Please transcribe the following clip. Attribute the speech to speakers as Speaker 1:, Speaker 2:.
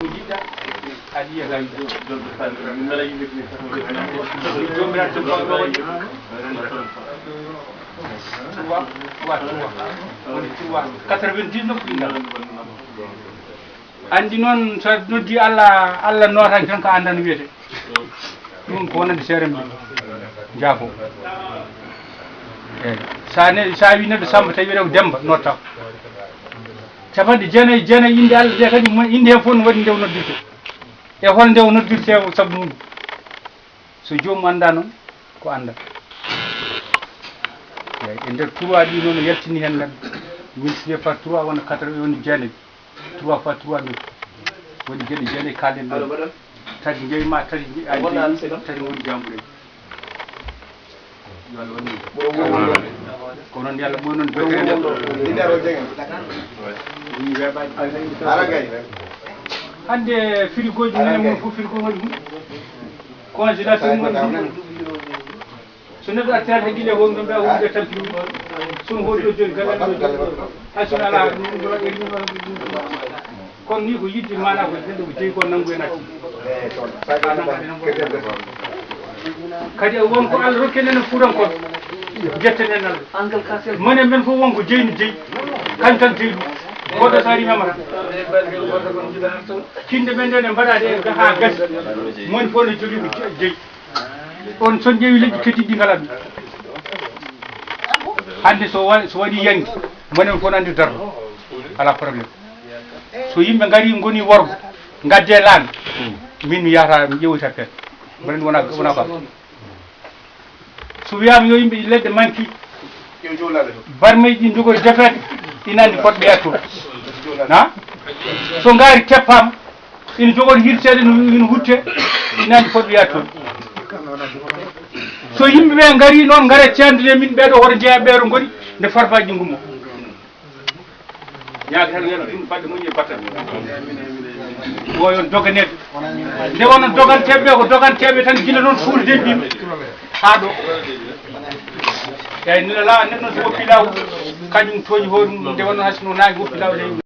Speaker 1: Adiya gay andi noon so noddi Allah notan tan ko andana wiyete ɗum ko wonande seere mum jaafo eyyi sa wi neɗɗo Samba tawi wiyete ko Demba notta capanɗe jeenayyi inde Allah de kadi inde hen fof no waɗi nde noddirte e hol nde noddirte sabu mum so joomum anda noon ko anda eyyi e nder 3 ɗi noon yaltini hen nan multiplié par 3 wona 4 woni jeenayyi 3 fois 3 ɗum woni gueɗe jeenayyi kalden ɗo tati jeeyima tati tati woni jambuɗe yo Allah waɗi ko noon yalla ɓoy noon hande frigo ji nene mum fof frigo waɗi mum congélateur mum so neɗɗo artirata haqqille ko ɗum ɓe hunde tampini sono hoɗi ɗo joni galle hay sono ala kono ni ko yidde mana ko neɗɗo ko jeeyi ko nanggu en atti kadi wonko Allah rokke nen fuurankon jettenen Allah monen men fof wonko jeyni jeeyi kañ tan jeeyi ɗum goɗɗo so ari memata kinde men nde ne mbaɗade ha gasi moni fof ne jogui ko jeeyi on son ƴeewi leƴƴi keddiɗi ngala ɗum hande so waɗi yangi monen fof nandi dardo ala probléme so yimɓe gari goni worgo gadde laami min mi yahata mi ƴewoyta pen minen wona ba so wiyama yo yimɓe leɗɗe manqui barmeji ɗi jogoy defete ina andi poɗɗe ɓeya toon ha so gaari keppama ina jogori hirtede ina hutte ina andi poɗɗe ɓeya toon so yimɓeɓe gari noon gaare cendede min ɓeɗo hoto jeeya ɓeeɗo goni nde farfaji gummo ñaage tan wiyata ɗum fadde moƴƴi e battane o yon doganede nde wono doganteɓe ko doganteɓe tan guila noon suulde mbimi ha ɗo eyyi neɗɗo so woppi lawol kañum tooñi hoɗum nde wonno haysono naagi woppi lawol